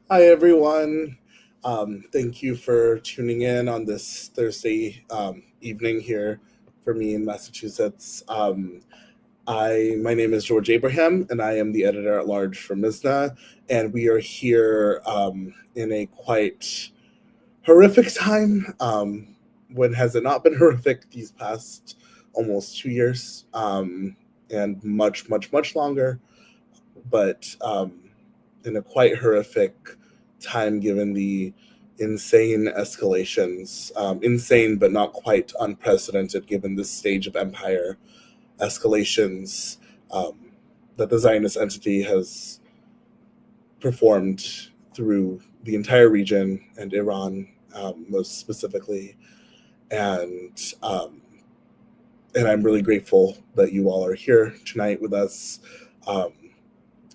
Hi, everyone. Thank you for tuning in on this Thursday evening here for me in Massachusetts. My name is George Abraham, and I am the editor at large for MISNA, and we are here in a quite horrific time. When has it not been horrific these past almost 2 years, and much, much, much longer? But in a quite horrific time given the insane escalations, insane but not quite unprecedented given this stage of empire escalations um, that the Zionist entity has performed through the entire region and Iran, most specifically. And um, and I'm really grateful that you all are here tonight with us, um,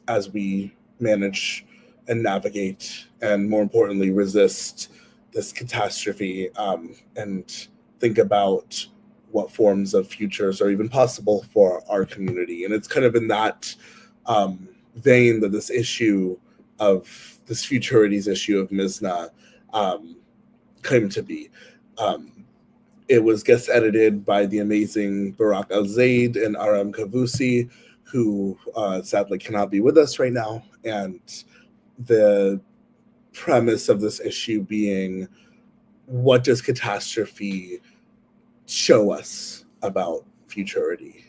as we manage and navigate, and more importantly, resist this catastrophe, and think about what forms of futures are even possible for our community. And it's kind of in that vein that this futurities issue of MISNA came to be. Um, it was guest edited by the amazing Barak Al Zaid and Aram Kavusi, who sadly cannot be with us right now. And the premise of this issue being, what does catastrophe show us about futurity?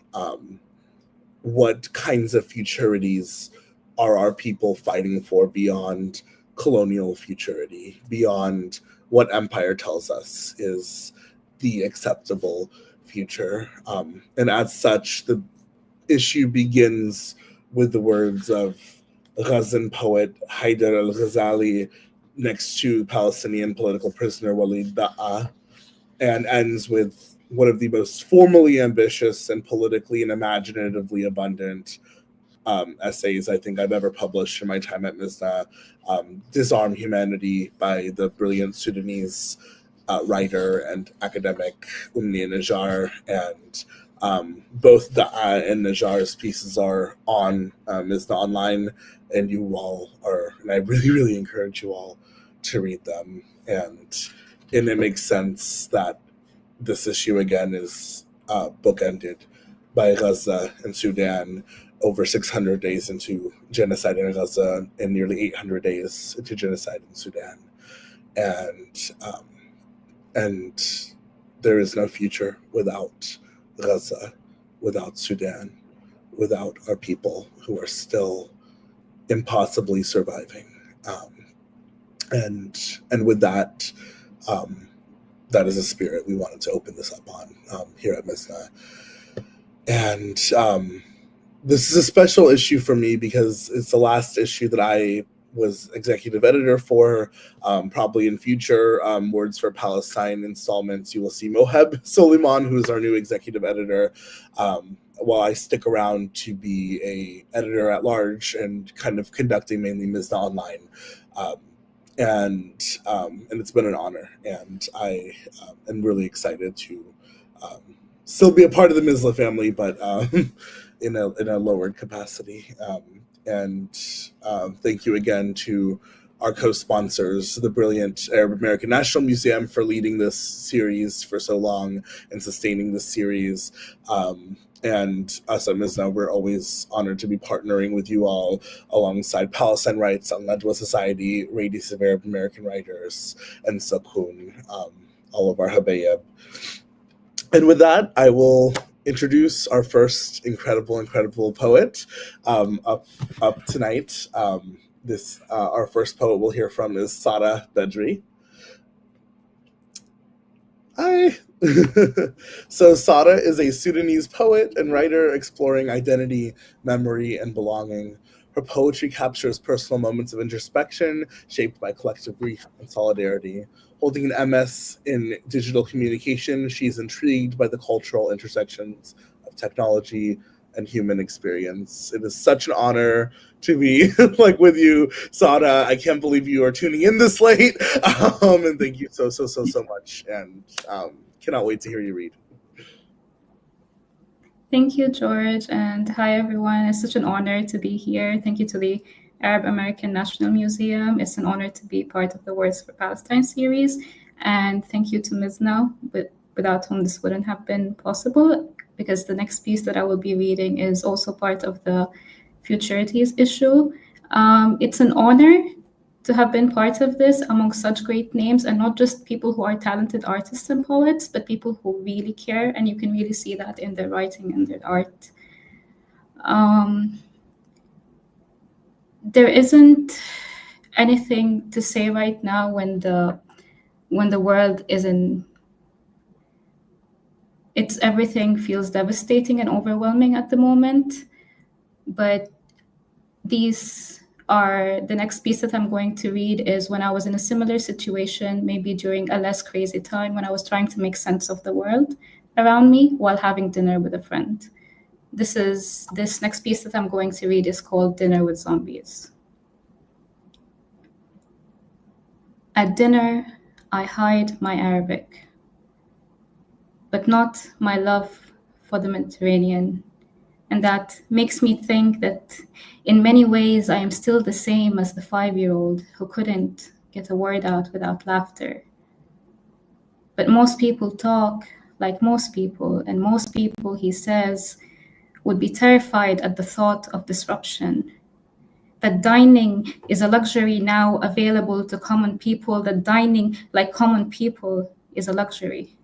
What kinds of futurities are our people fighting for beyond colonial futurity, beyond what empire tells us is the acceptable future? And as such, the issue begins with the words of Ghazan poet Haidar al Ghazali next to Palestinian political prisoner Walid Da'a, and ends with one of the most formally ambitious and politically and imaginatively abundant essays I think I've ever published in my time at MISNA, Disarm Humanity, by the brilliant Sudanese writer and academic Umni Najjar. And both Da'a and Najjar's pieces are on MISNA Online, and I really, really encourage you all to read them. And it makes sense that this issue again is bookended by Gaza and Sudan, over 600 days into genocide in Gaza and nearly 800 days into genocide in Sudan. And and there is no future without Gaza, without Sudan, without our people who are still impossibly surviving. And with that, um, that is a spirit we wanted to open this up on here at MISNA. And this is a special issue for me because it's the last issue that I was executive editor for. Probably in future Words for Palestine installments, you will see Moheb Soliman, who is our new executive editor, while I stick around to be a editor at large and kind of conducting mainly MISNA Online. Um, and it's been an honor, and I am really excited to um, still be a part of the Misla family, but in a lowered capacity. And thank you again to our co-sponsors, the brilliant Arab American National Museum, for leading this series for so long and sustaining this series. And us at MISNA, we're always honored to be partnering with you all alongside Palestine Rights, Al-Nadwa Society, Radius of Arab American Writers, and Sakun, all of our Habayab. And with that, I will introduce our first incredible poet up tonight. Our first poet we'll hear from is Sada Bedri. Hi. So Sada is a Sudanese poet and writer exploring identity, memory, and belonging. Her poetry captures personal moments of introspection shaped by collective grief and solidarity. Holding an MS in digital communication, she's intrigued by the cultural intersections of technology and human experience. It is such an honor to be like with you, Sada. I can't believe you are tuning in this late. And thank you so much. And cannot wait to hear you read. Thank you, George, and hi everyone. It's such an honor to be here. Thank you to the Arab American National Museum. It's an honor to be part of the Words for Palestine series. And thank you to Mizna, without whom this wouldn't have been possible, because the next piece that I will be reading is also part of the Futurities issue. It's an honor to have been part of this among such great names, and not just people who are talented artists and poets, but people who really care, and you can really see that in their writing and their art. There isn't anything to say right now when the world is in everything feels devastating and overwhelming at the moment, but these are the next piece that I'm going to read is when I was in a similar situation, maybe during a less crazy time when I was trying to make sense of the world around me while having dinner with a friend. This next piece that I'm going to read is called Dinner with Zombies. At dinner, I hide my Arabic, but not my love for the Mediterranean. And that makes me think that in many ways I am still the same as the 5-year-old who couldn't get a word out without laughter. But most people talk like most people, and most people, he says, would be terrified at the thought of disruption. That dining is a luxury now available to common people, that dining like common people is a luxury.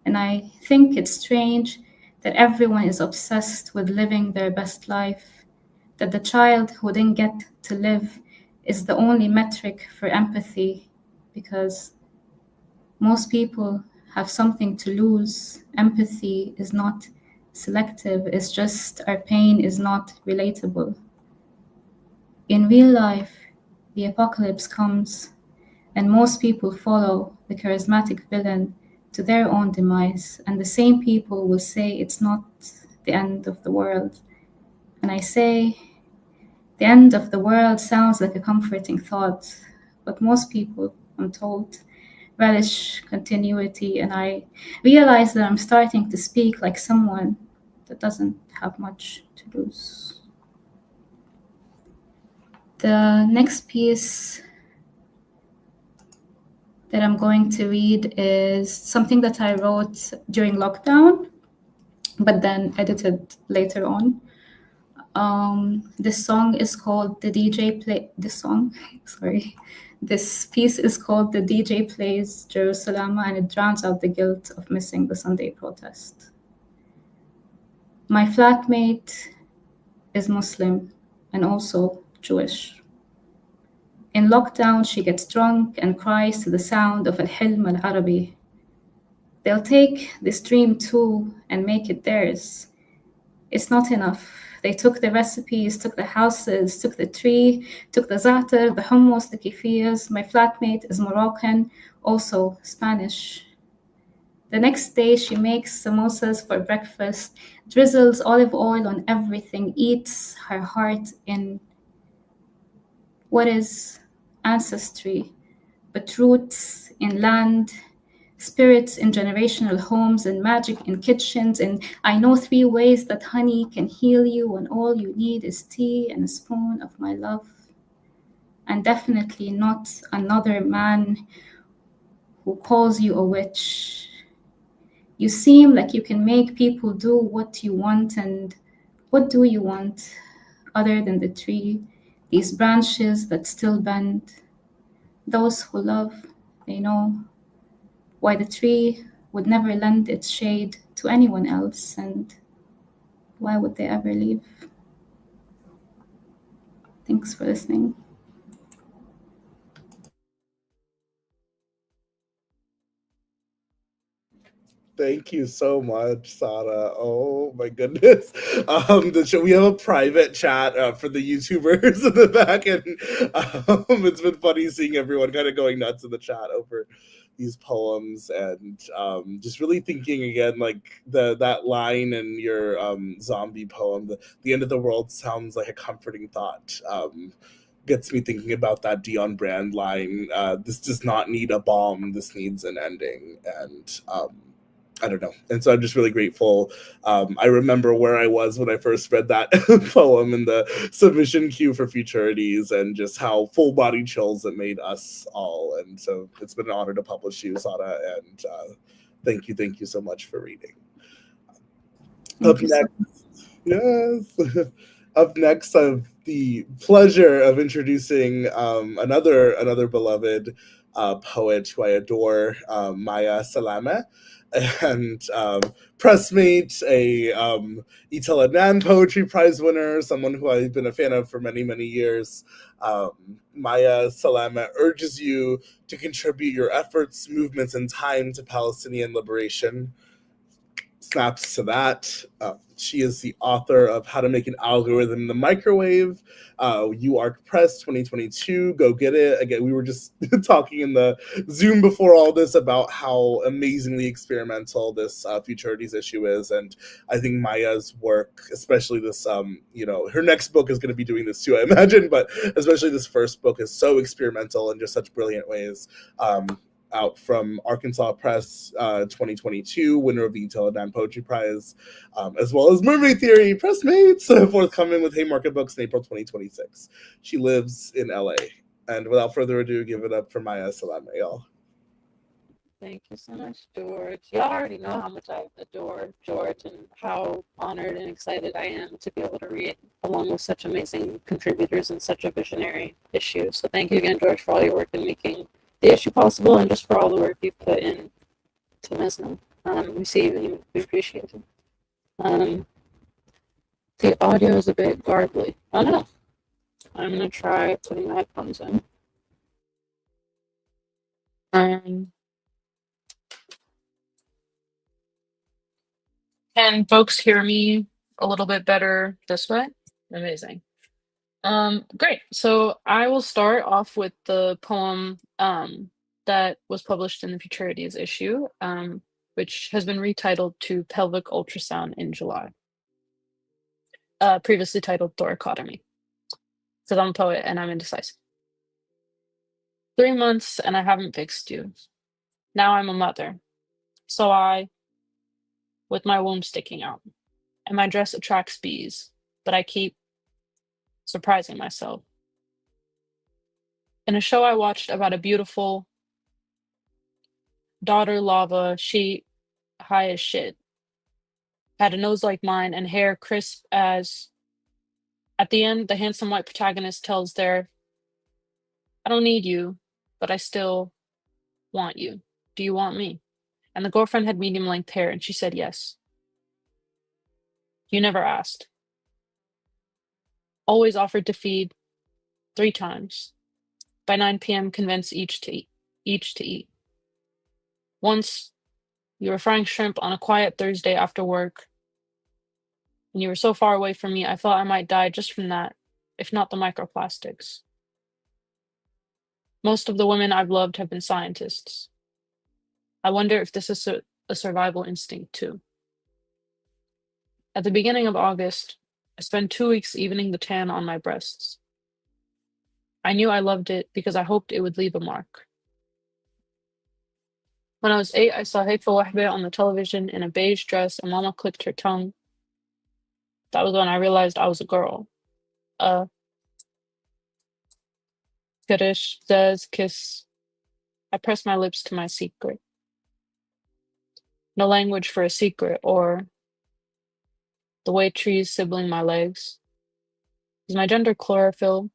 And I think it's strange that everyone is obsessed with living their best life, that the child who didn't get to live is the only metric for empathy, because most people have something to lose. Empathy is not selective, it's just our pain is not relatable. In real life, the apocalypse comes, and most people follow the charismatic villain to their own demise, and the same people will say it's not the end of the world. And I say, the end of the world sounds like a comforting thought, but most people, I'm told, relish continuity, and I realize that I'm starting to speak like someone that doesn't have much to lose. The next piece that I'm going to read is something that I wrote during lockdown, but then edited later on. This song is called The DJ Play. This piece is called The DJ Plays Jerusalem, and it drowns out the guilt of missing the Sunday protest. My flatmate is Muslim and also Jewish. In lockdown, she gets drunk and cries to the sound of Al-Hilm Al-Arabi. They'll take this dream too and make it theirs. It's not enough. They took the recipes, took the houses, took the tree, took the za'atar, the hummus, the kefiyas. My flatmate is Moroccan, also Spanish. The next day, she makes samosas for breakfast, drizzles olive oil on everything, eats her heart in what is ancestry, but roots in land, spirits in generational homes, and magic in kitchens. And I know 3 ways that honey can heal you, and all you need is tea and a spoon of my love. And definitely not another man who calls you a witch. You seem like you can make people do what you want, and what do you want other than the tree, these branches that still bend? Those who love, they know why the tree would never lend its shade to anyone else, and why would they ever leave? Thanks for listening. Thank you so much, Sada. Oh my goodness. The show, we have a private chat for the YouTubers in the back, and it's been funny seeing everyone kind of going nuts in the chat over these poems, and just really thinking again, like that line in your zombie poem, the end of the world sounds like a comforting thought. Gets me thinking about that Dion Brand line. This does not need a bomb. This needs an ending, and I don't know. And so I'm just really grateful. I remember where I was when I first read that poem in the submission queue for Futurities, and just how full body chills it made us all. And so it's been an honor to publish you, Sada. And thank you so much for reading. Up next, yes. Up next, I have the pleasure of introducing another beloved poet who I adore, Maya Salame, and pressmate, a Itel Adnan Poetry Prize winner, someone who I've been a fan of for many years. Maya Salame urges you to contribute your efforts, movements, and time to Palestinian liberation. Snaps to that. She is the author of How to Make an Algorithm in the Microwave, UARC Press 2022. Go get it. Again, we were just talking in the Zoom before all this about how amazingly experimental this Futurities issue is. And I think Maya's work, especially this, her next book is going to be doing this too, I imagine, but especially this first book is so experimental in just such brilliant ways. Out from Arkansas Press 2022, winner of the Itel Adnan Poetry Prize, as well as Mermaid Theory, Pressmates, forthcoming with Haymarket Books in April 2026. She lives in LA. And without further ado, give it up for Maya Salame, y'all. Thank you so much, George. Y'all already know how much I adore George and how honored and excited I am to be able to read along with such amazing contributors in such a visionary issue. So thank you again, George, for all your work in making the issue possible, and just for all the work you've put in to Mesna. We see you and we appreciate it. The audio is a bit garbly. Oh no. I'm gonna try putting my headphones in. Can folks hear me a little bit better this way? Amazing. Great. So I will start off with the poem that was published in the Futurities issue, which has been retitled to Pelvic Ultrasound in July. Previously titled Thoracotomy. Because I'm a poet and I'm indecisive. 3 months and I haven't fixed you. Now I'm a mother. So I, with my womb sticking out, and my dress attracts bees, but I keep surprising myself. In a show I watched about a beautiful daughter lava, she high as shit, had a nose like mine and hair crisp as. At the end, the handsome white protagonist tells their, I don't need you, but I still want you. Do you want me? And the girlfriend had medium length hair and she said yes. You never asked. Always offered to feed 3 times. By 9 p.m., convinced each to eat. Once, you were frying shrimp on a quiet Thursday after work, and you were so far away from me, I thought I might die just from that, if not the microplastics. Most of the women I've loved have been scientists. I wonder if this is a survival instinct too. At the beginning of August, I spent 2 weeks evening the tan on my breasts. I knew I loved it because I hoped it would leave a mark. When I was 8, I saw Hateful Wahbe on the television in a beige dress and Mama clicked her tongue. That was when I realized I was a girl. Kirish, Zez, kiss. I pressed my lips to my secret. No language for a secret, or the way trees sibling my legs. Is my gender chlorophyll,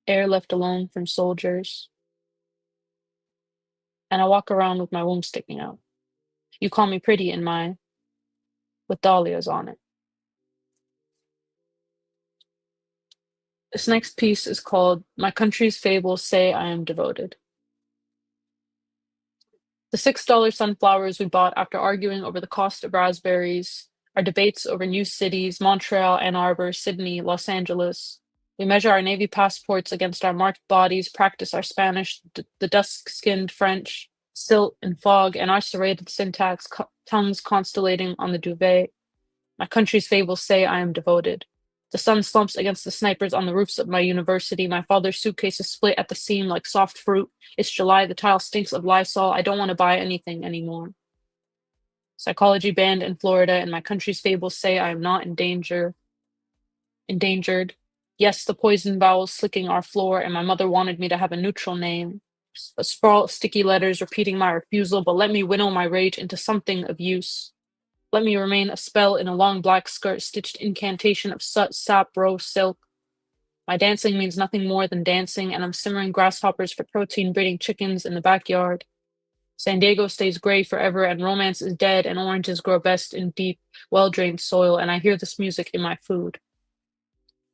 air left alone from soldiers? And I walk around with my womb sticking out. You call me pretty in my, with dahlias on it. This next piece is called My Country's Fables Say I Am Devoted. The $6 sunflowers we bought after arguing over the cost of raspberries, our debates over new cities, Montreal, Ann Arbor, Sydney, Los Angeles. We measure our Navy passports against our marked bodies, practice our Spanish, the dusk-skinned French, silt and fog, and our serrated syntax, tongues constellating on the duvet. My country's fables say I am devoted. The sun slumps against the snipers on the roofs of my university. My father's suitcase is split at the seam like soft fruit. It's July. The tile stinks of Lysol. I don't want to buy anything anymore. Psychology banned in Florida, and my country's fables say I am not in danger. Endangered. Yes, the poison vowels slicking our floor, and my mother wanted me to have a neutral name. A sprawl of sticky letters repeating my refusal, but let me winnow my rage into something of use. Let me remain a spell in a long black skirt, stitched incantation of soot, sap, rose, silk. My dancing means nothing more than dancing, and I'm simmering grasshoppers for protein, breeding chickens in the backyard. San Diego stays gray forever, and romance is dead, and oranges grow best in deep, well-drained soil, and I hear this music in my food.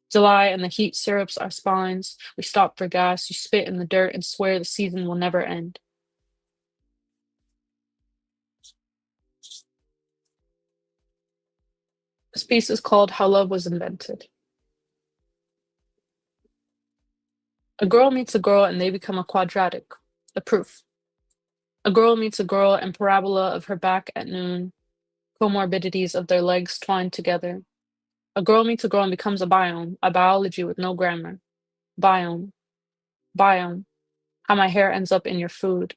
July and the heat syrups our spines. We stop for gas, you spit in the dirt and swear the season will never end. This piece is called How Love Was Invented. A girl meets a girl and they become a quadratic. The proof. A girl meets a girl and parabola of her back at noon, comorbidities of their legs twined together. A girl meets a girl and becomes a biome, a biology with no grammar. Biome. Biome. How my hair ends up in your food.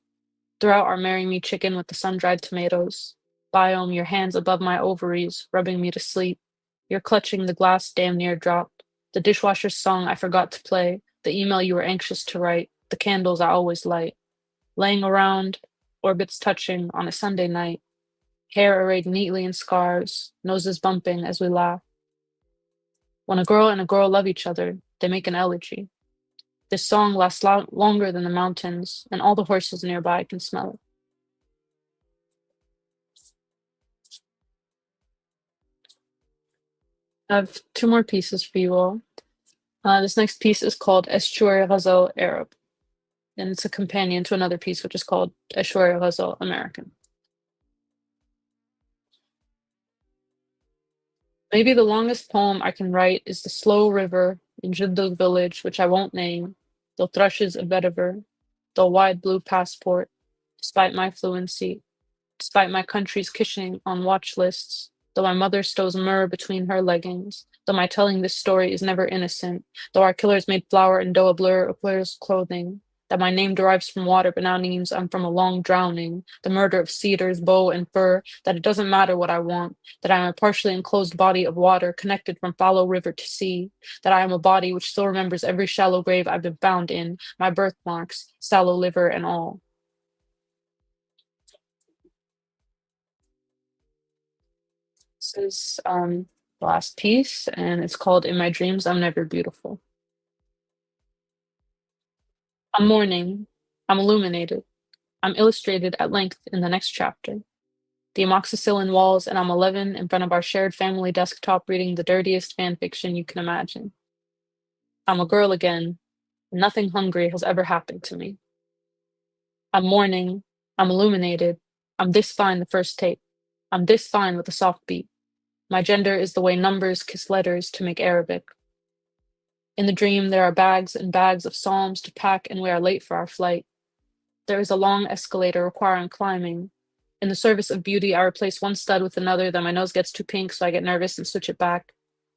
Throughout our marry me chicken with the sun-dried tomatoes. Biome, your hands above my ovaries, rubbing me to sleep. You're clutching the glass damn near dropped. The dishwasher's song I forgot to play. The email you were anxious to write. The candles I always light. Laying around, orbits touching on a Sunday night. Hair arrayed neatly in scarves, noses bumping as we laugh. When a girl and a girl love each other, they make an elegy. This song lasts longer than the mountains, and all the horses nearby can smell it. I have two more pieces for you all. This next piece is called Estuary Ghazal Arab, and it's a companion to another piece which is called Estuary Ghazal American. Maybe the longest poem I can write is the slow river in Jiddul village, which I won't name, though thrushes a vetiver, though wide blue passport, despite my fluency, despite my country's kishing on watch lists, though my mother stows myrrh between her leggings, though my telling this story is never innocent, though our killers made flour and dough a blur of blur's clothing, that my name derives from water but now means I'm from a long drowning, the murder of cedars, bow, and fir, that it doesn't matter what I want, that I am a partially enclosed body of water connected from fallow river to sea, that I am a body which still remembers every shallow grave I've been found in, my birthmarks, sallow liver and all. This is the last piece, and it's called In My Dreams, I'm Never Beautiful. I'm mourning. I'm illuminated. I'm illustrated at length in the next chapter. The amoxicillin walls, and I'm 11 in front of our shared family desktop reading the dirtiest fan fiction you can imagine. I'm a girl again. Nothing hungry has ever happened to me. I'm mourning. I'm illuminated. I'm this fine the first tape. I'm this fine with a soft beat. My gender is the way numbers kiss letters to make Arabic. In the dream, there are bags and bags of psalms to pack, and we are late for our flight. There is a long escalator requiring climbing. In the service of beauty, I replace one stud with another, then my nose gets too pink, so I get nervous and switch it back.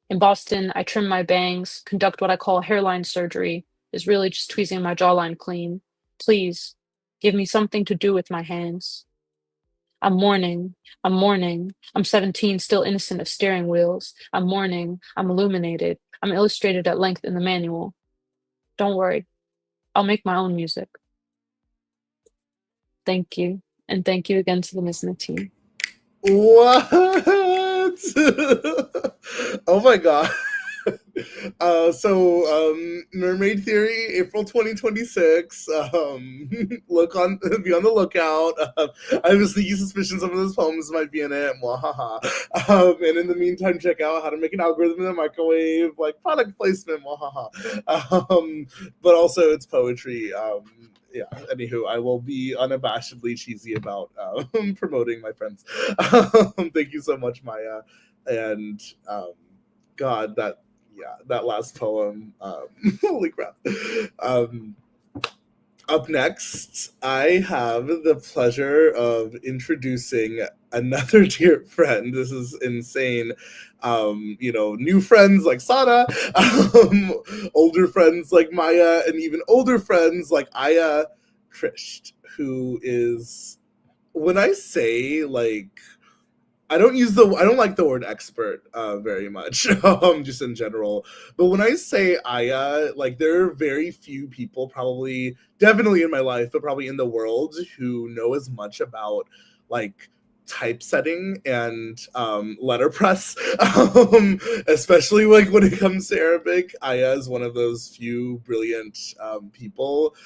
In Boston, I trim my bangs, conduct what I call hairline surgery, is really just tweezing my jawline clean. Please, give me something to do with my hands. I'm mourning. I'm mourning. I'm 17, still innocent of steering wheels. I'm mourning. I'm illuminated. I'm illustrated at length in the manual. Don't worry. I'll make my own music. Thank you. And thank you again to the Mizna team. What? Oh my god. Mermaid Theory, April 2026. Be on the lookout. I have a sneaky suspicion some of those poems might be in it. And in the meantime, check out How to Make an Algorithm in the Microwave, like product placement. But also it's poetry. Yeah, anywho, I will be unabashedly cheesy about promoting my friends. Thank you so much, Maya. And God, that last poem, holy crap. Up next, I have the pleasure of introducing another dear friend. This is insane. New friends like Sana, older friends like Maya, and even older friends like Aya Krisht, who is, when I say, like, I don't like the word expert very much, just in general. But when I say Aya, like there are very few people, probably definitely in my life, but probably in the world, who know as much about like typesetting and letterpress, especially like when it comes to Arabic. Aya is one of those few brilliant people.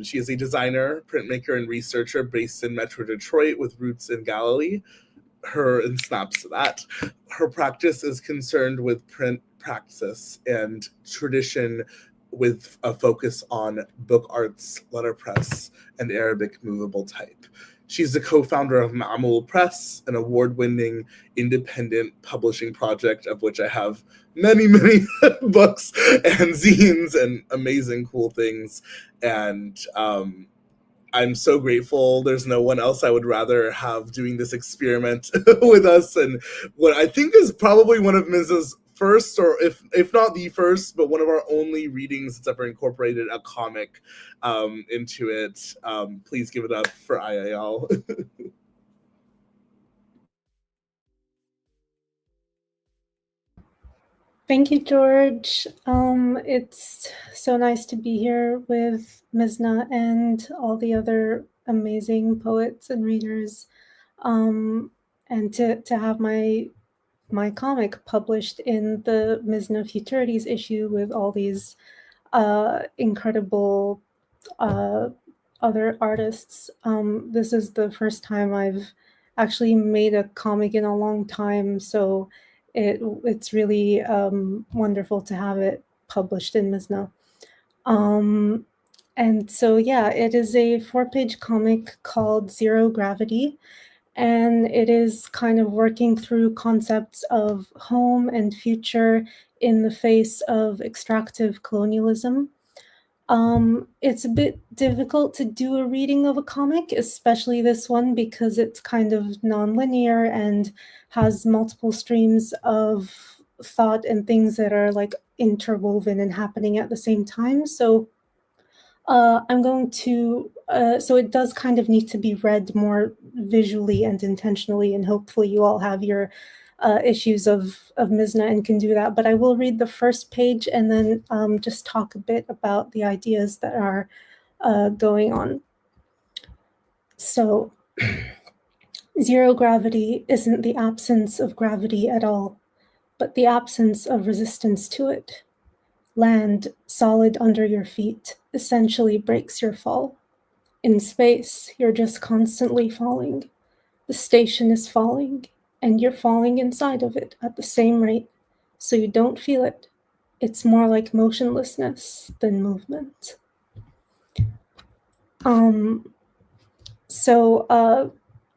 She is a designer, printmaker, and researcher based in Metro Detroit with roots in Galilee. And snaps to that. Her practice is concerned with print praxis and tradition with a focus on book arts, letterpress, and Arabic movable type. She's the co-founder of Ma'amul Press, an award-winning independent publishing project of which I have many, many books and zines and amazing cool things. And I'm so grateful. There's no one else I would rather have doing this experiment with us. And what I think is probably one of Mrs. first, or if not the first, but one of our only readings that's ever incorporated a comic into it. Please give it up for IAL. Thank you, George. It's so nice to be here with Mizna and all the other amazing poets and readers, and to have my comic published in the Mizna Futurities issue with all these incredible other artists. This is the first time I've actually made a comic in a long time, so it's really wonderful to have it published in Mizna. And so, yeah, it is a 4-page comic called Zero Gravity, and it is kind of working through concepts of home and future in the face of extractive colonialism. It's a bit difficult to do a reading of a comic, especially this one, because it's kind of nonlinear and has multiple streams of thought and things that are like interwoven and happening at the same time. So I'm going to, so it does kind of need to be read more visually and intentionally, and hopefully you all have your issues of Mizna and can do that. But I will read the first page and then just talk a bit about the ideas that are going on. So, zero gravity isn't the absence of gravity at all, but the absence of resistance to it. Land, solid under your feet, essentially breaks your fall. In space, you're just constantly falling. The station is falling, and you're falling inside of it at the same rate, so you don't feel it. It's more like motionlessness than movement.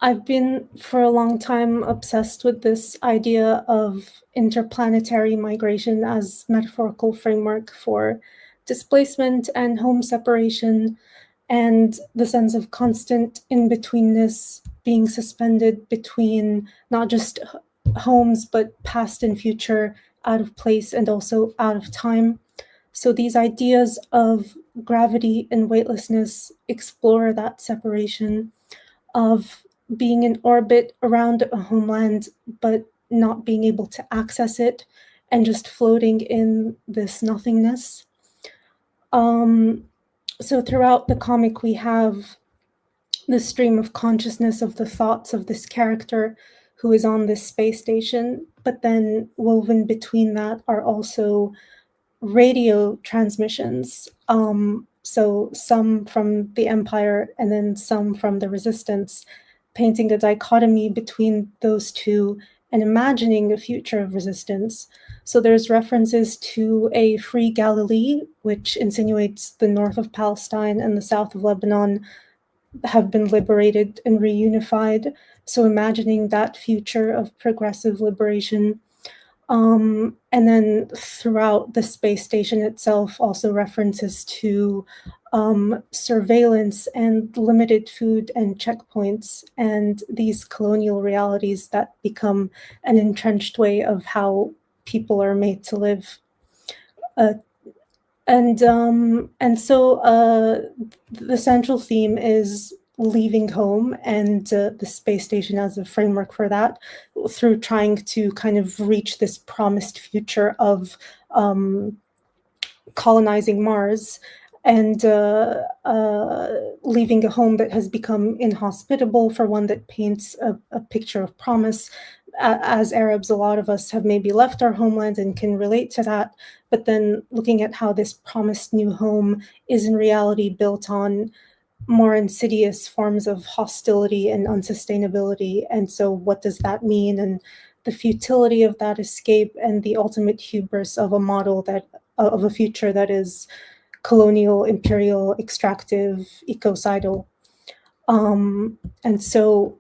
I've been for a long time obsessed with this idea of interplanetary migration as metaphorical framework for displacement and home separation, and the sense of constant in-betweenness being suspended between not just homes, but past and future, out of place and also out of time. So these ideas of gravity and weightlessness explore that separation of being in orbit around a homeland, but not being able to access it and just floating in this nothingness. So throughout the comic, we have the stream of consciousness of the thoughts of this character who is on this space station, but then woven between that are also radio transmissions. So some from the Empire and then some from the Resistance, painting a dichotomy between those two and imagining a future of resistance. So there's references to a free Galilee, which insinuates the north of Palestine and the south of Lebanon have been liberated and reunified. So imagining that future of progressive liberation. And then throughout the space station itself, also references to surveillance and limited food and checkpoints and these colonial realities that become an entrenched way of how people are made to live. And so the central theme is leaving home and the space station as a framework for that, through trying to kind of reach this promised future of colonizing Mars, and leaving a home that has become inhospitable for one that paints a picture of promise. As Arabs, a lot of us have maybe left our homeland and can relate to that, but then looking at how this promised new home is in reality built on more insidious forms of hostility and unsustainability. And so what does that mean? And the futility of that escape and the ultimate hubris of a model that of a future that is colonial, imperial, extractive, ecocidal. And so,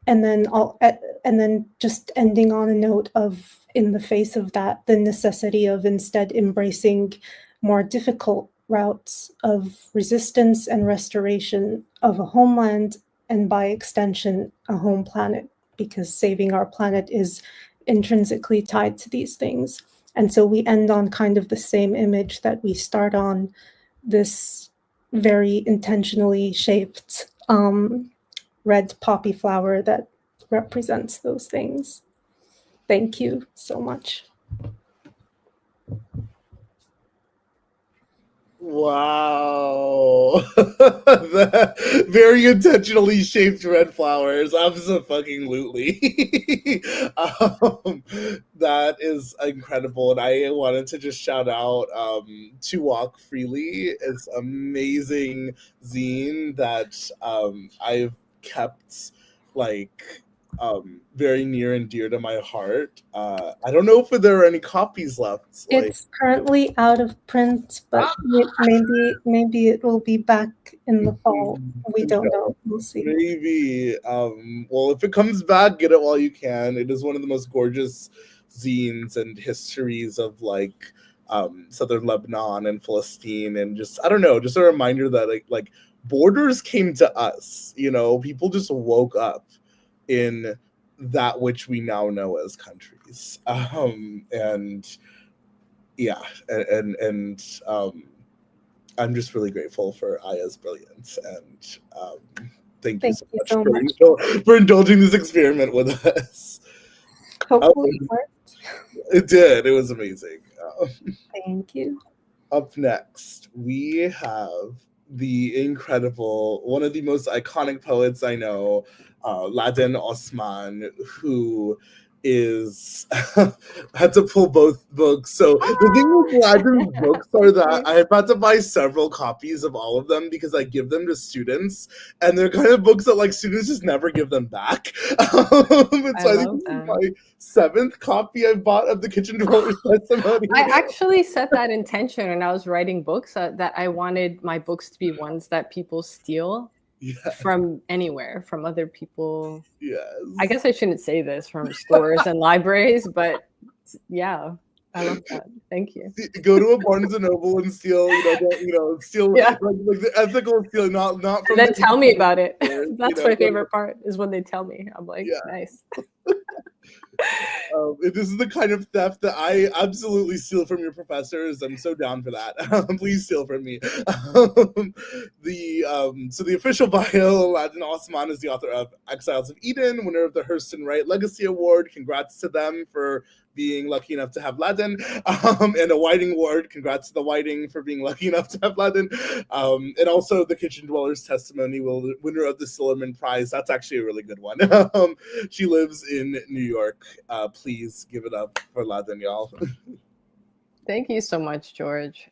and then just ending on a note of, in the face of that, the necessity of instead embracing more difficult routes of resistance and restoration of a homeland, and by extension, a home planet, because saving our planet is intrinsically tied to these things. And so we end on kind of the same image that we start on, this very intentionally shaped red poppy flower that represents those things. Thank you so much. Wow. Very intentionally shaped red flowers. Absolutely. That is incredible. And I wanted to just shout out To Walk Freely. It's amazing zine that I've kept like very near and dear to my heart. I don't know if there are any copies left. It's currently out of print, but maybe it will be back in the fall. We don't know. We'll see. Maybe. Well, if it comes back, get it while you can. It is one of the most gorgeous zines and histories of like southern Lebanon and Palestine, and just I don't know, just a reminder that like borders came to us. You know, people just woke up in that which we now know as countries, and yeah, and I'm just really grateful for Aya's brilliance, and thank you so much for indulging this experiment with us. Hopefully it worked. It did. It was amazing. Thank you. Up next, we have the incredible, one of the most iconic poets I know, Laden Osman, who is had to pull both books. So the thing with Laden's books are that I've had to buy several copies of all of them because I give them to students, and they're kind of books that like students just never give them back. And so I think this is my 7th copy I bought of the Kitchen Dweller's Testimony. I actually set that intention when I was writing books, that I wanted my books to be ones that people steal. From anywhere, from other people. Yes. I guess I shouldn't say this, from stores and libraries, but yeah, I love that. Thank you. Go to a Barnes and Noble and steal, steal like the ethical stealing, not from. And then tell me about it. That's my favorite part, is when they tell me. I'm like, nice. This is the kind of theft that I absolutely steal from your professors. I'm so down for that. Please steal from me. So the official bio, Laden Osman is the author of Exiles of Eden, winner of the Hurston Wright Legacy Award. Congrats to them for being lucky enough to have Laden, and a Whiting Award. Congrats to the Whiting for being lucky enough to have Laden. And also the Kitchen Dweller's Testimony, winner of the Sillerman Prize. That's actually a really good one. She lives in New York. Please give it up for Laden, y'all. Thank you so much, George.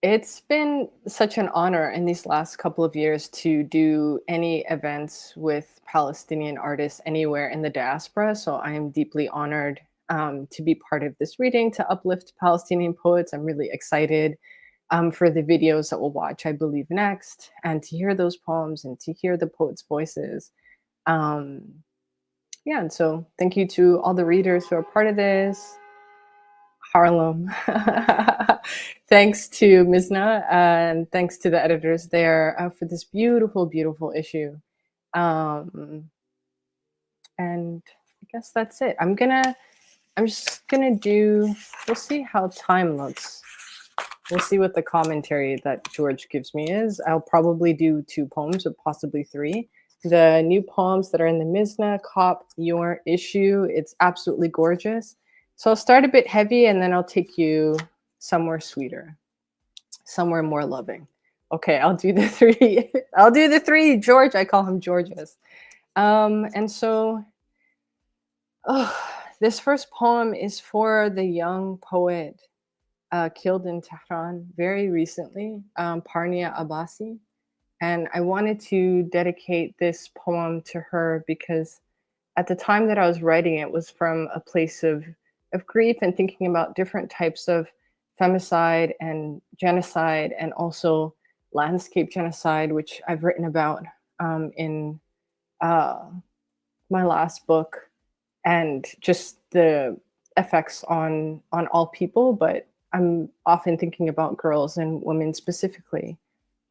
It's been such an honor in these last couple of years to do any events with Palestinian artists anywhere in the diaspora. So I am deeply honored to be part of this reading, to uplift Palestinian poets. I'm really excited for the videos that we'll watch, I believe, next, and to hear those poems and to hear the poets' voices. Yeah, and so thank you to all the readers who are part of this. Harlem. Thanks to Mizna, and thanks to the editors there for this beautiful, beautiful issue. And I guess that's it. I'm just gonna do, we'll see how time looks. we'll see what the commentary that George gives me is. I'll probably do 2 poems or possibly 3. The new poems that are in the Mizna, cop your issue. It's absolutely gorgeous. So I'll start a bit heavy and then I'll take you somewhere sweeter, somewhere more loving. Okay, I'll do the 3. I'll do the 3. George, I call him Georges. And so, this first poem is for the young poet killed in Tehran very recently, Parnia Abbasi. And I wanted to dedicate this poem to her because at the time that I was writing it was from a place of grief and thinking about different types of femicide and genocide and also landscape genocide, which I've written about in my last book, and just the effects on all people, but I'm often thinking about girls and women specifically.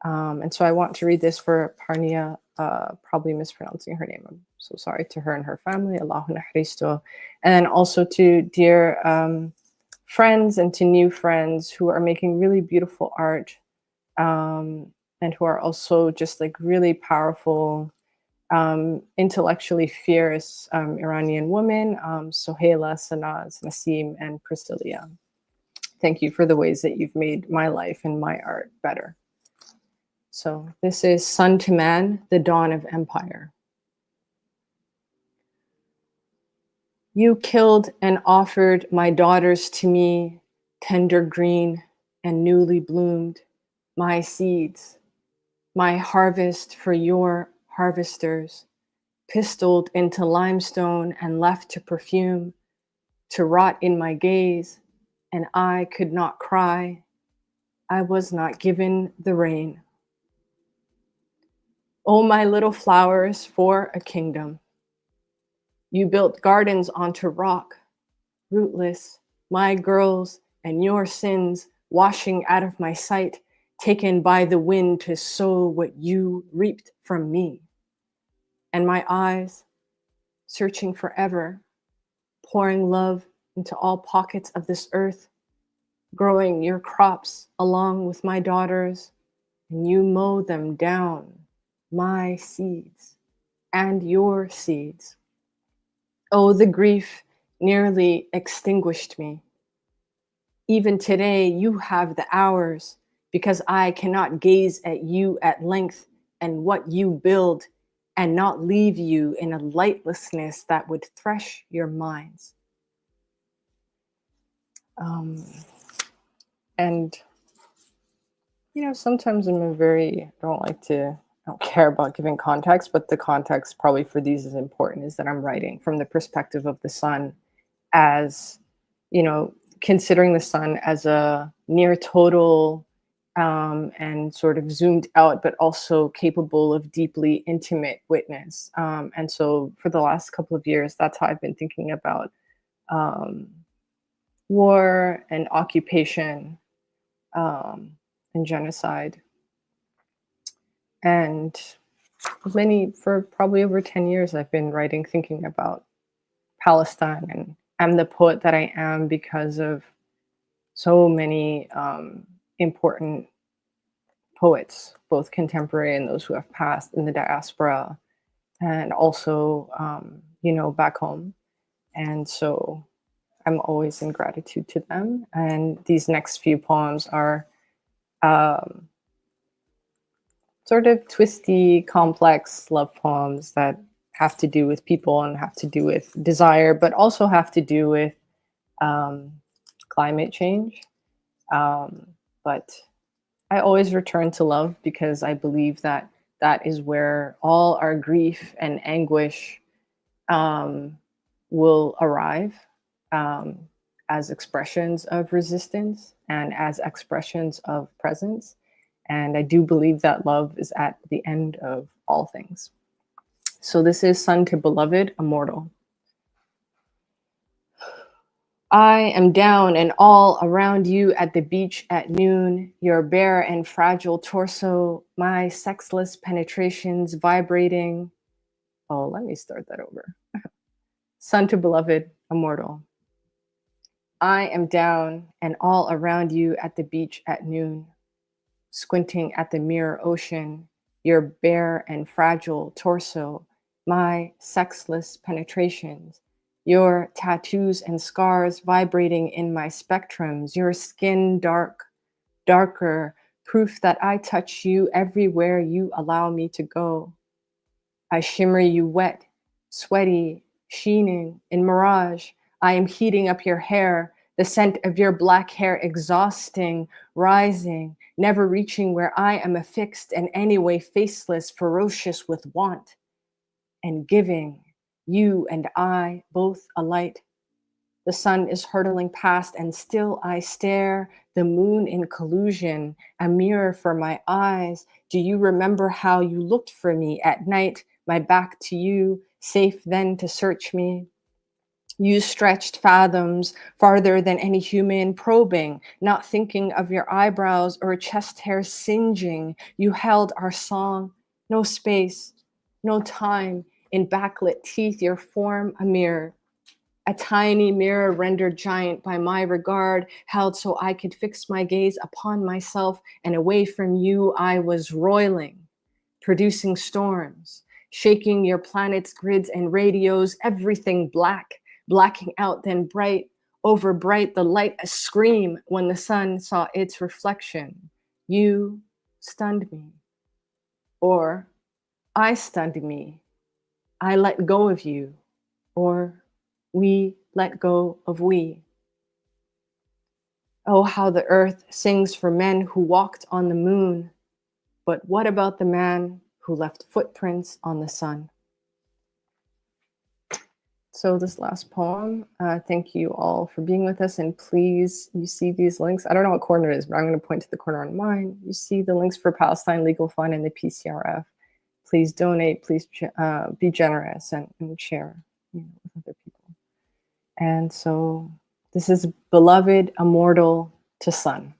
And so I want to read this for Parnia, probably mispronouncing her name. I'm so sorry to her and her family. Allahu nahristo. And then also to dear friends and to new friends who are making really beautiful art and who are also just like really powerful, intellectually fierce Iranian women, Sohaila, Sanaz, Nasim, and Priscilia. Thank you for the ways that you've made my life and my art better. So this is Sun to Man, the Dawn of Empire. You killed and offered my daughters to me, tender green and newly bloomed, my seeds, my harvest for your harvesters, pistoled into limestone and left to perfume, to rot in my gaze, and I could not cry. I was not given the rain. Oh, my little flowers for a kingdom. You built gardens onto rock, rootless, my girls and your sins washing out of my sight, taken by the wind to sow what you reaped from me. And my eyes, searching forever, pouring love into all pockets of this earth, growing your crops along with my daughters, and you mow them down, my seeds and your seeds. Oh, the grief nearly extinguished me. Even today, you have the hours because I cannot gaze at you at length and what you build and not leave you in a lightlessness that would thresh your minds. And, you know, sometimes I don't care about giving context, but the context probably for these is important, is that I'm writing from the perspective of the sun as, you know, considering the sun as a near total and sort of zoomed out, but also capable of deeply intimate witness. And so for the last couple of years, that's how I've been thinking about war and occupation and genocide. And for probably over 10 years, I've been writing, thinking about Palestine, and I'm the poet that I am because of so many important poets, both contemporary and those who have passed in the diaspora, and also, you know, back home. And so I'm always in gratitude to them. And these next few poems are sort of twisty, complex love poems that have to do with people and have to do with desire, but also have to do with climate change. But I always return to love because I believe that that is where all our grief and anguish will arrive as expressions of resistance and as expressions of presence. And I do believe that love is at the end of all things. So this is Sun to Beloved, Immortal. I am down and all around you at the beach at noon, your bare and fragile torso, my sexless penetrations vibrating. Oh, let me start that over. Sun to Beloved, Immortal. I am down and all around you at the beach at noon, squinting at the mirror ocean, your bare and fragile torso, my sexless penetrations, your tattoos and scars vibrating in my spectrums, your skin darker, proof that I touch you everywhere you allow me to go. I shimmer you wet, sweaty, sheening in mirage. I am heating up your hair, the scent of your black hair exhausting, rising, never reaching where I am affixed and anyway faceless, ferocious with want, and giving, you and I both a light. The sun is hurtling past and still I stare, the moon in collusion, a mirror for my eyes. Do you remember how you looked for me at night, my back to you, safe then to search me? You stretched fathoms farther than any human, probing, not thinking of your eyebrows or chest hair singeing. You held our song, no space, no time, in backlit teeth, your form a mirror. A tiny mirror rendered giant by my regard, held so I could fix my gaze upon myself, and away from you I was roiling, producing storms, shaking your planet's grids and radios, everything black, blacking out then bright, over bright, the light a scream when the sun saw its reflection. You stunned me, or I stunned me. I let go of you, or we let go of we. Oh, how the earth sings for men who walked on the moon. But what about the man who left footprints on the sun? So this last poem, thank you all for being with us. And please, you see these links. I don't know what corner it is, but I'm going to point to the corner on mine. You see the links for Palestine Legal Fund and the PCRF. Please donate, please be generous and share with other people. And so this is beloved, immortal to son.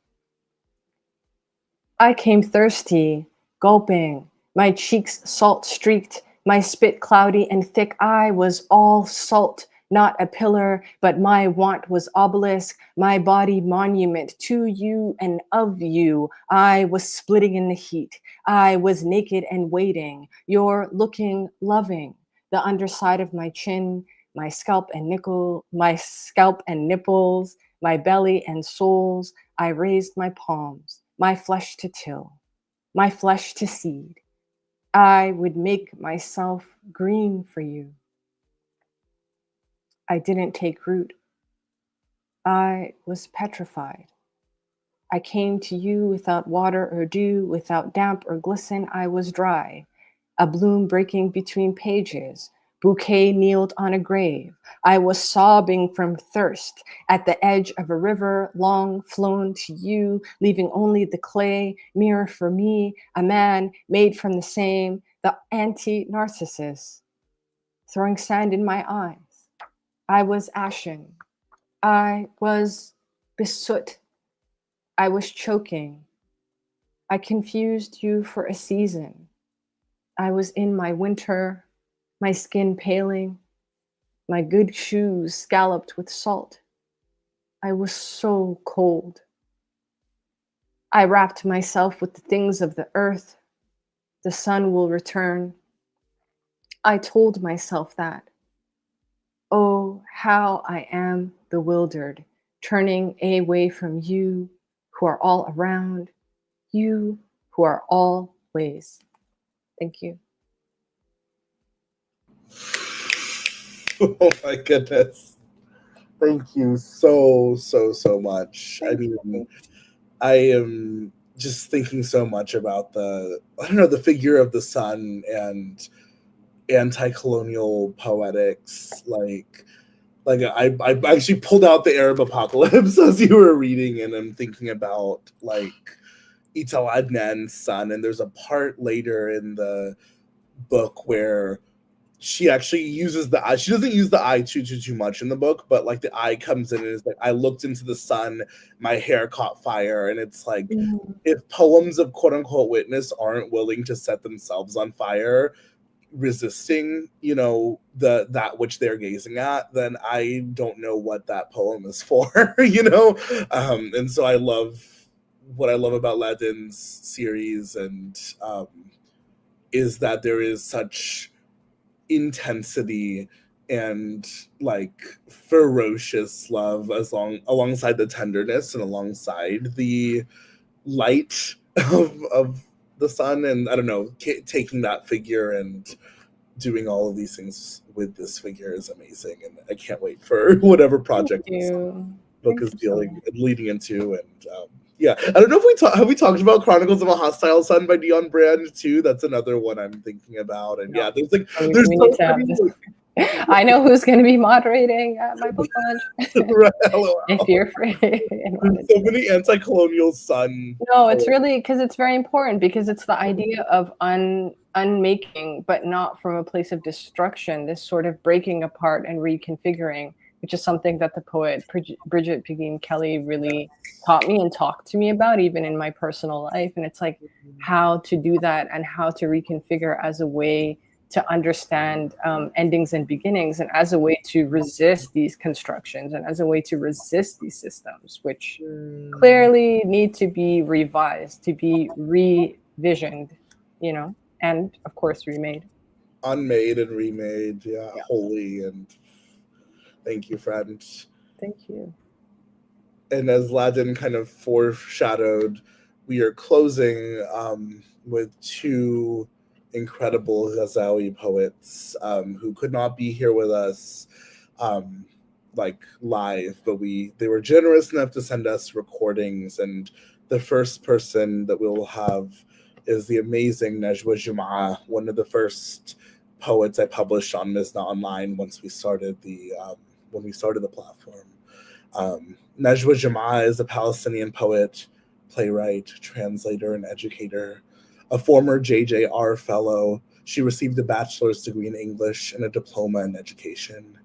I came thirsty, gulping, my cheeks salt streaked, my spit cloudy and thick. I was all salt, not a pillar, but my want was obelisk, my body monument to you and of you. I was splitting in the heat. I was naked and waiting. You're looking loving. The underside of my chin, my scalp and nipples, my belly and soles. I raised my palms, my flesh to till, my flesh to seed. I would make myself green for you. I didn't take root. I was petrified. I came to you without water or dew, without damp or glisten. I was dry, a bloom breaking between pages. Bouquet kneeled on a grave. I was sobbing from thirst at the edge of a river long flown to you, leaving only the clay mirror for me, a man made from the same, the anti-narcissus, throwing sand in my eyes. I was ashen. I was besoot. I was choking. I confused you for a season. I was in my winter, my skin paling, my good shoes scalloped with salt. I was so cold. I wrapped myself with the things of the earth. The sun will return. I told myself that. Oh, how I am bewildered, turning away from you who are all around, you who are always. Thank you. Oh my goodness. Thank you so much. I mean, I am just thinking so much about the figure of the sun and anti-colonial poetics. Like I actually pulled out the Arab apocalypse as you were reading, and I'm thinking about like Ital Adnan's son, and there's a part later in the book where she actually uses the eye. She doesn't use the eye too much in the book, but like the eye comes in and is like, I looked into the sun, my hair caught fire. And it's like, if poems of quote unquote witness aren't willing to set themselves on fire, resisting, that which they're gazing at, then I don't know what that poem is for, and so what I love about Ladin's series, and is that there is such intensity and like ferocious love alongside the tenderness and alongside the light of the sun, and I don't know, taking that figure and doing all of these things with this figure is amazing, and I can't wait for whatever project this book is leading into. And yeah, I don't know if have we talked about Chronicles of a Hostile Sun by Dion Brand too. That's another one I'm thinking about. And yeah, there's we need to have this. I know who's going to be moderating at my book launch. Right, if you're free. There's so many anti-colonial sun. No, it's really because it's very important, because it's the idea of unmaking, but not from a place of destruction, this sort of breaking apart and reconfiguring, which is something that the poet Bridget Pegeen Kelly really taught me and talked to me about, even in my personal life. And it's like how to do that and how to reconfigure as a way to understand endings and beginnings, and as a way to resist these constructions, and as a way to resist these systems, which clearly need to be revised, to be revisioned, and of course remade. Unmade and remade, yeah. Wholly, and thank you, friend. Thank you. And as Ladin kind of foreshadowed, we are closing with two incredible Ghazawi poets who could not be here with us live, but they were generous enough to send us recordings. And the first person that we'll have is the amazing Najwa Jum'a, one of the first poets I published on Mizna Online once we started when we started the platform. Najwa Jum'a is a Palestinian poet, playwright, translator, and educator. A former JJR fellow, she received a bachelor's degree in English and a diploma in education.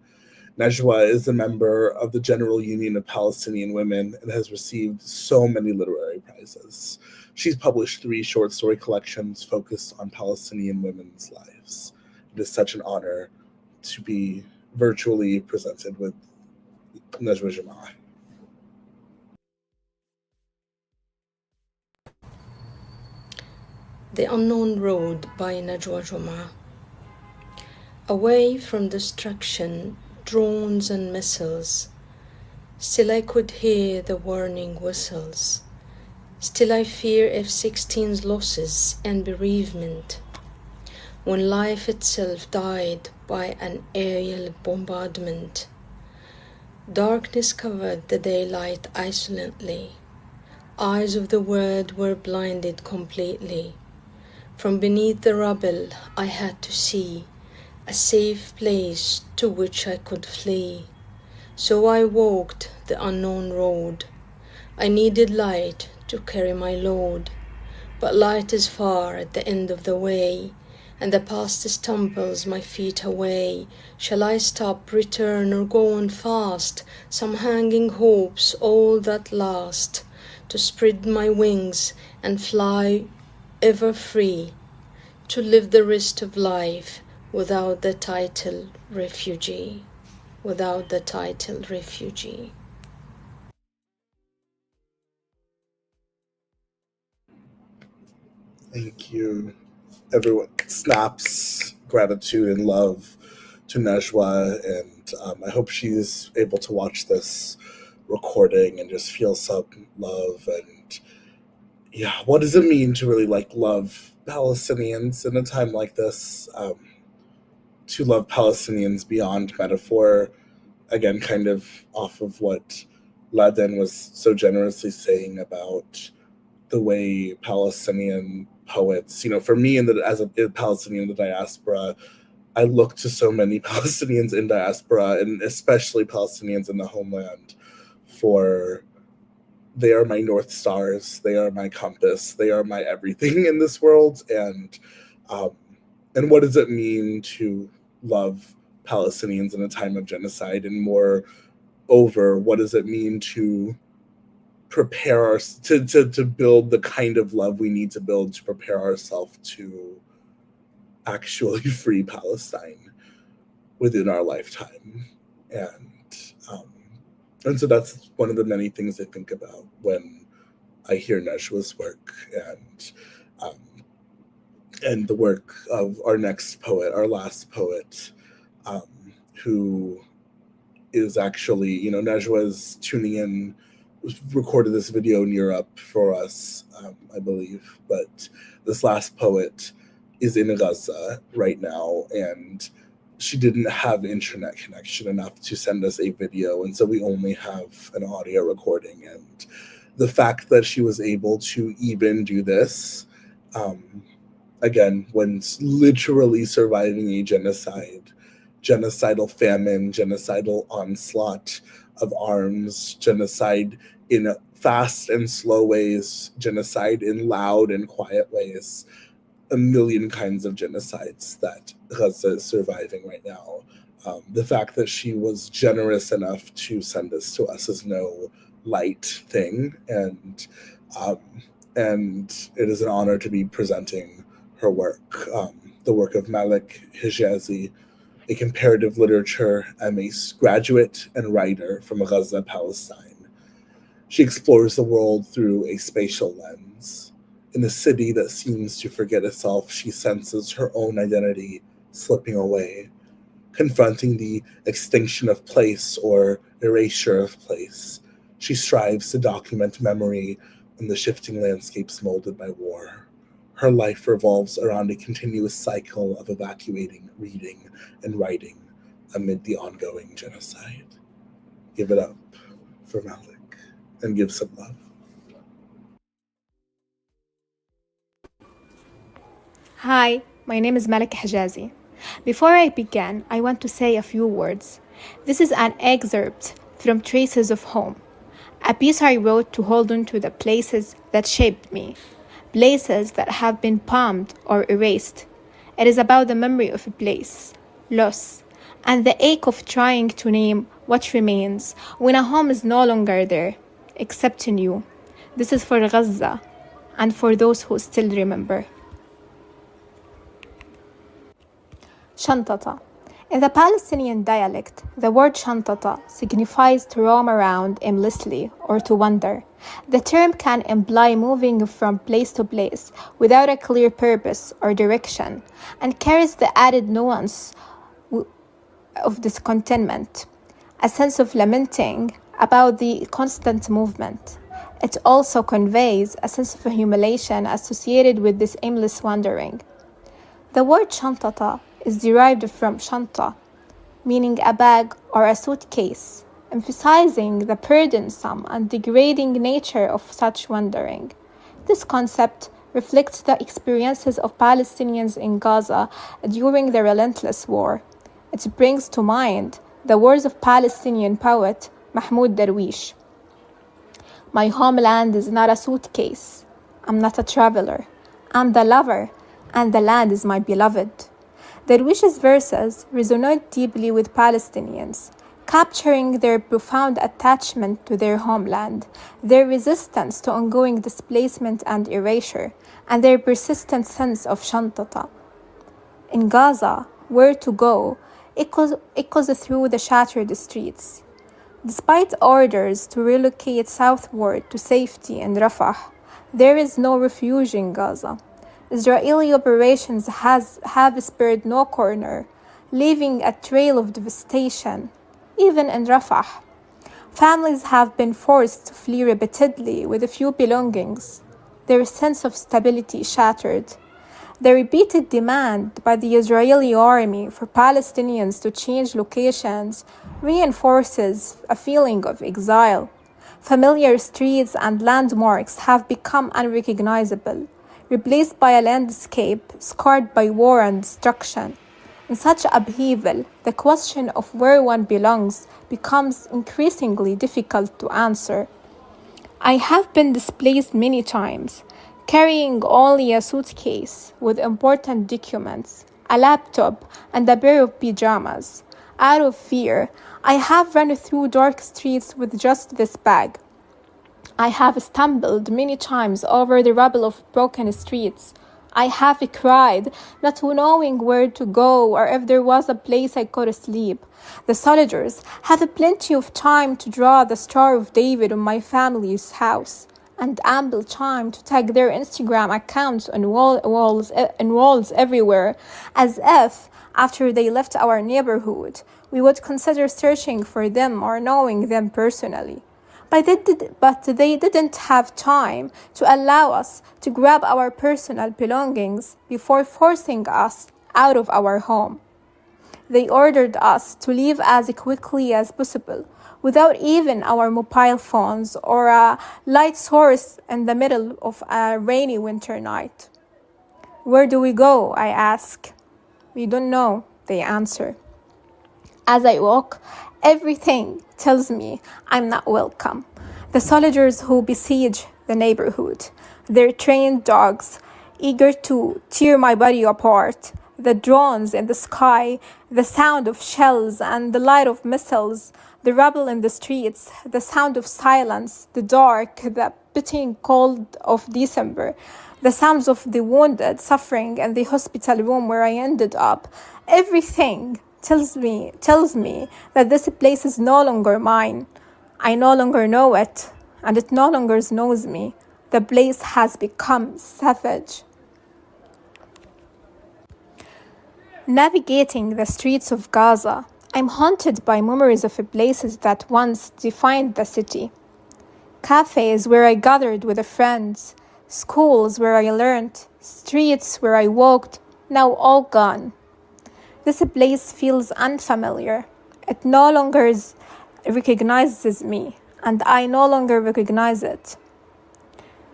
Najwa is a member of the General Union of Palestinian Women and has received so many literary prizes. She's published 3 short story collections focused on Palestinian women's lives. It is such an honor to be virtually presented with Najwa Jum'a. The Unknown Road by Najwa Jum'a. Away from destruction, drones and missiles, still I could hear the warning whistles. Still I fear F-16's losses and bereavement, when life itself died by an aerial bombardment. Darkness covered the daylight isolantly. Eyes of the world were blinded completely. From beneath the rubble I had to see a safe place to which I could flee. So I walked the unknown road. I needed light to carry my load, but light is far at the end of the way, and the past stumbles my feet away. Shall I stop, return, or go on fast? Some hanging hopes, all that last, to spread my wings and fly ever free, to live the rest of life without the title refugee, without the title refugee. Thank you. Everyone, snaps gratitude and love to Najwa, and I hope she's able to watch this recording and just feel some love. And yeah, what does it mean to really love Palestinians in a time like this? To love Palestinians beyond metaphor, again, kind of off of what Ladin was so generously saying about the way Palestinian poets, for me, as a Palestinian in the diaspora, I look to so many Palestinians in diaspora, and especially Palestinians in the homeland, they are my North Stars, they are my compass, they are my everything in this world. And what does it mean to love Palestinians in a time of genocide? And moreover, what does it mean to prepare to build the kind of love we need to build to prepare ourselves to actually free Palestine within our lifetime. And so that's one of the many things I think about when I hear Najwa's work and the work of our next poet, our last poet, who is actually, Najwa's tuning in, recorded this video in Europe for us, I believe, but this last poet is in Gaza right now, and she didn't have internet connection enough to send us a video, and so we only have an audio recording. And the fact that she was able to even do this, again, when literally surviving a genocidal famine, genocidal onslaught of arms, genocide in fast and slow ways, genocide in loud and quiet ways, a million kinds of genocides that Gaza is surviving right now. The fact that she was generous enough to send this to us is no light thing, and it is an honor to be presenting her work, the work of Malik Hijazi, a comparative literature MA graduate and writer from Gaza, Palestine. She explores the world through a spatial lens. In a city that seems to forget itself, she senses her own identity slipping away, confronting the extinction of place or erasure of place. She strives to document memory in the shifting landscapes molded by war. Her life revolves around a continuous cycle of evacuating, reading, and writing amid the ongoing genocide. Give it up for Malik and give some love. Hi, my name is Malik Hijazi. Before I begin, I want to say a few words. This is an excerpt from Traces of Home, a piece I wrote to hold on to the places that shaped me, places that have been palmed or erased. It is about the memory of a place, loss, and the ache of trying to name what remains when a home is no longer there, except in you. This is for Gaza and for those who still remember. Shantata. In the Palestinian dialect, the word shantata signifies to roam around aimlessly or to wander. The term can imply moving from place to place without a clear purpose or direction, and carries the added nuance of discontentment, a sense of lamenting about the constant movement. It also conveys a sense of humiliation associated with this aimless wandering. The word shantata is derived from shanta, meaning a bag or a suitcase, emphasizing the burdensome and degrading nature of such wandering. This concept reflects the experiences of Palestinians in Gaza during the relentless war. It brings to mind the words of Palestinian poet Mahmoud Darwish. My homeland is not a suitcase. I'm not a traveler. I'm the lover, and the land is my beloved. Darwish's verses resonate deeply with Palestinians, capturing their profound attachment to their homeland, their resistance to ongoing displacement and erasure, and their persistent sense of shantata. In Gaza, where to go echoes through the shattered streets. Despite orders to relocate southward to safety in Rafah, there is no refuge in Gaza. Israeli operations have spared no corner, leaving a trail of devastation, even in Rafah. Families have been forced to flee repeatedly with few belongings, their sense of stability shattered. The repeated demand by the Israeli army for Palestinians to change locations reinforces a feeling of exile. Familiar streets and landmarks have become unrecognizable, replaced by a landscape scarred by war and destruction. In such upheaval, the question of where one belongs becomes increasingly difficult to answer. I have been displaced many times, carrying only a suitcase with important documents, a laptop, and a pair of pajamas. Out of fear, I have run through dark streets with just this bag. I have stumbled many times over the rubble of broken streets, I have cried, not knowing where to go or if there was a place I could sleep. The soldiers had plenty of time to draw the Star of David on my family's house, and ample time to tag their Instagram accounts on walls everywhere, as if, after they left our neighborhood, we would consider searching for them or knowing them personally. But they didn't have time to allow us to grab our personal belongings before forcing us out of our home. They ordered us to leave as quickly as possible, without even our mobile phones or a light source in the middle of a rainy winter night. Where do we go? I ask. We don't know, they answer. As I walk, everything tells me I'm not welcome. The soldiers who besiege the neighborhood, their trained dogs, eager to tear my body apart, the drones in the sky, the sound of shells and the light of missiles, the rubble in the streets, the sound of silence, the dark, the biting cold of December, the sounds of the wounded suffering in the hospital room where I ended up. Everything tells me that this place is no longer mine. I no longer know it, and it no longer knows me. The place has become savage. Navigating the streets of Gaza, I'm haunted by memories of places that once defined the city. Cafes where I gathered with friends, schools where I learned, streets where I walked, now all gone. This place feels unfamiliar. It no longer recognizes me, and I no longer recognize it.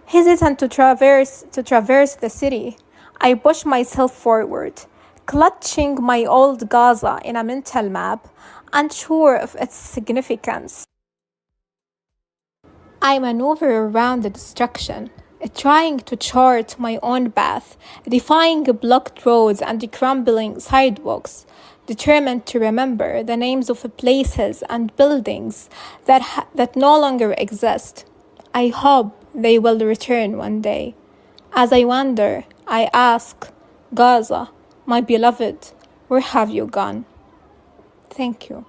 Hesitant to traverse the city, I push myself forward, clutching my old Gaza in a mental map, unsure of its significance. I maneuver around the destruction, trying to chart my own path, defying blocked roads and crumbling sidewalks, determined to remember the names of places and buildings that no longer exist. I hope they will return one day. As I wander, I ask, Gaza, my beloved, where have you gone? Thank you.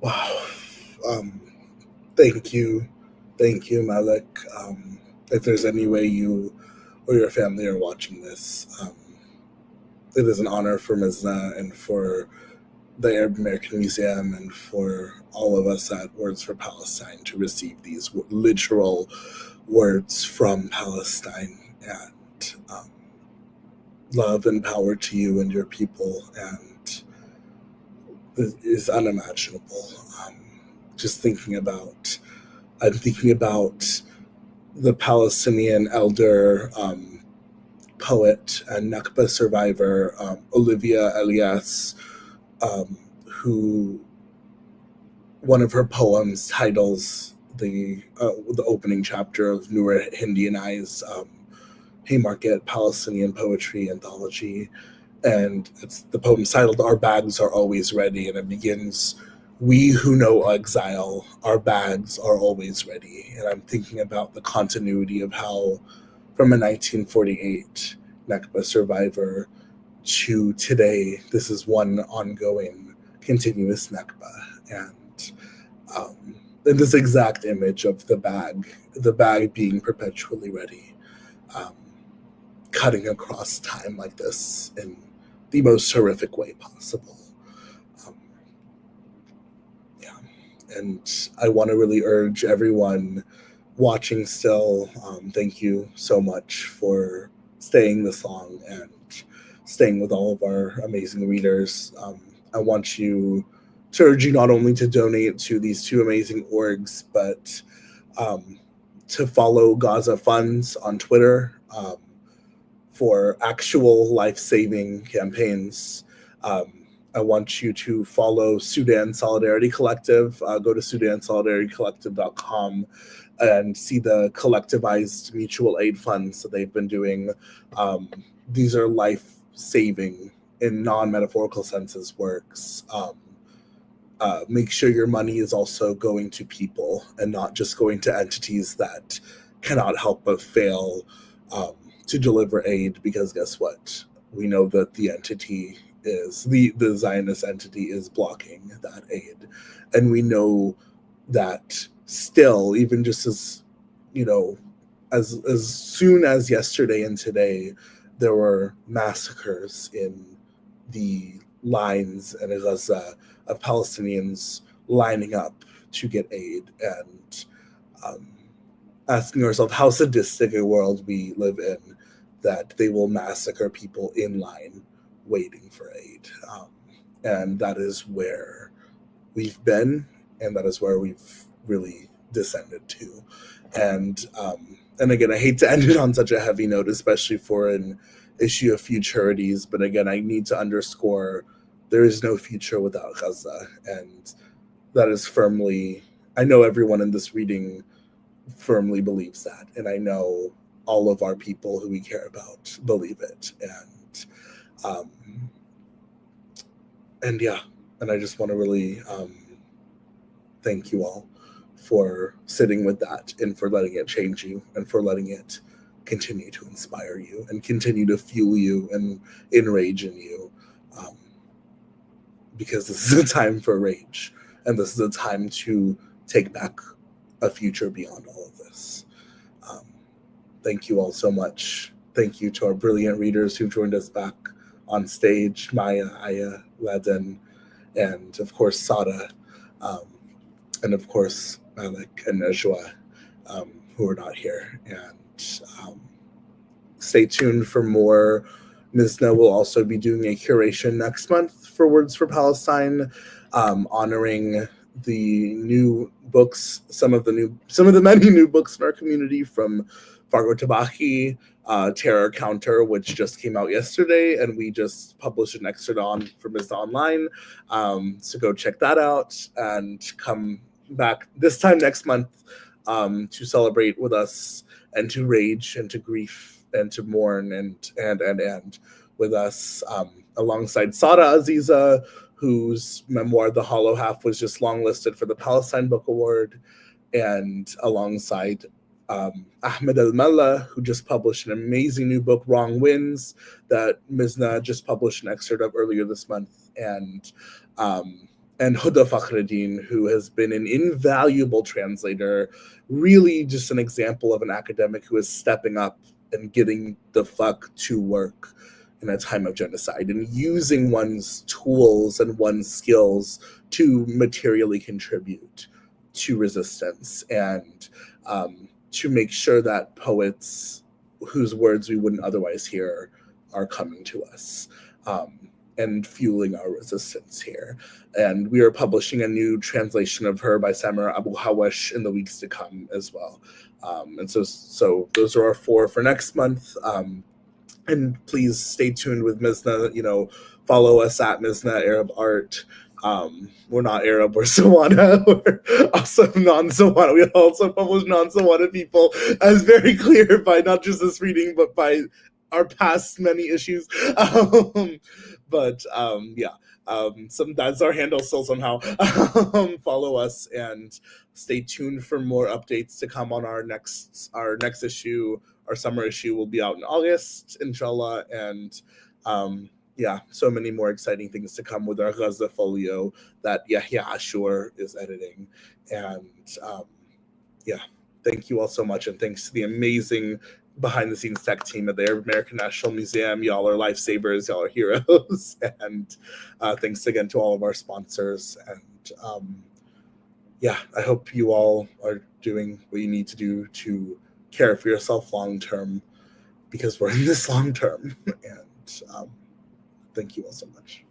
Wow. Thank you, Malik. If there's any way you or your family are watching this, it is an honor for Mizna and for the Arab American Museum and for all of us at Words for Palestine to receive these literal words from Palestine, and love and power to you and your people, and it is unimaginable. Just I'm thinking about the Palestinian elder, poet and Nakba survivor, Olivia Elias, who one of her poems titles the opening chapter of Noor Hindi and I's Haymarket Palestinian Poetry Anthology. And it's the poem's titled Our Bags Are Always Ready, and it begins, we who know exile, our bags are always ready. And I'm thinking about the continuity of how from a 1948 Nakba survivor to today, this is one ongoing, continuous Nakba. And this exact image of the bag being perpetually ready, cutting across time like this in the most horrific way possible. And I want to really urge everyone watching still, thank you so much for staying this long and staying with all of our amazing readers. I want to urge you not only to donate to these two amazing orgs, but to follow Gaza Funds on Twitter for actual life-saving campaigns. I want you to follow Sudan Solidarity Collective. Go to sudansolidaritycollective.com and see the collectivized mutual aid funds that they've been doing. These are life-saving, in non-metaphorical senses, works. make sure your money is also going to people and not just going to entities that cannot help but fail to deliver aid, because guess what? We know that the entity is the Zionist entity is blocking that aid. And we know that still, even just as, as soon as yesterday and today, there were massacres in the lines in Gaza of Palestinians lining up to get aid, and asking ourselves how sadistic a world we live in, that they will massacre people in line waiting for aid. And that is where we've been, and that is where we've really descended to. And again, I hate to end it on such a heavy note, especially for an issue of futurities, but again, I need to underscore there is no future without Gaza, and that is firmly, I know everyone in this reading firmly believes that, and I know all of our people who we care about believe it, and yeah, and I just want to really thank you all for sitting with that, and for letting it change you, and for letting it continue to inspire you and continue to fuel you and enrage in you, because this is a time for rage, and this is a time to take back a future beyond all of this. Thank you all so much. Thank you to our brilliant readers who joined us back on stage, Maya, Aya, Laden, and of course Sada, and of course Malik and Najwa, who are not here. And stay tuned for more. Mizna will also be doing a curation next month for Words for Palestine, honoring the new books, some of the many new books in our community, from Fargo Tabaki, Terror Counter, which just came out yesterday, and we just published an excerpt on for Mizna Online. So go check that out and come back this time next month to celebrate with us, and to rage, and to grief, and to mourn, and with us, alongside Sada Aziza, whose memoir The Hollow Half was just longlisted for the Palestine Book Award, and alongside Ahmed El-Mella, who just published an amazing new book, Wrong Wins, that Mizna just published an excerpt of earlier this month, and Huda Fakhreddin, who has been an invaluable translator, really just an example of an academic who is stepping up and getting the fuck to work in a time of genocide, and using one's tools and one's skills to materially contribute to resistance, and to make sure that poets whose words we wouldn't otherwise hear are coming to us, and fueling our resistance here. And we are publishing a new translation of her by Samira Abu Hawash in the weeks to come as well. And so those are our 4 for next month. And please stay tuned with Mizna. Follow us at Mizna Arab Art. We're not Arab, we're Sawana. We're also non-Sawana. We also publish non-Sawana people, as very clear by not just this reading, but by our past many issues. That's our handle still somehow. Follow us and stay tuned for more updates to come on our next issue. Our summer issue will be out in August, inshallah, and so many more exciting things to come with our Gaza folio that Yahya Ashur is editing. And thank you all so much, and thanks to the amazing behind-the-scenes tech team at the Arab American National Museum. Y'all are lifesavers, y'all are heroes, and thanks again to all of our sponsors. And I hope you all are doing what you need to do to care for yourself long-term, because we're in this long-term. And thank you all so much.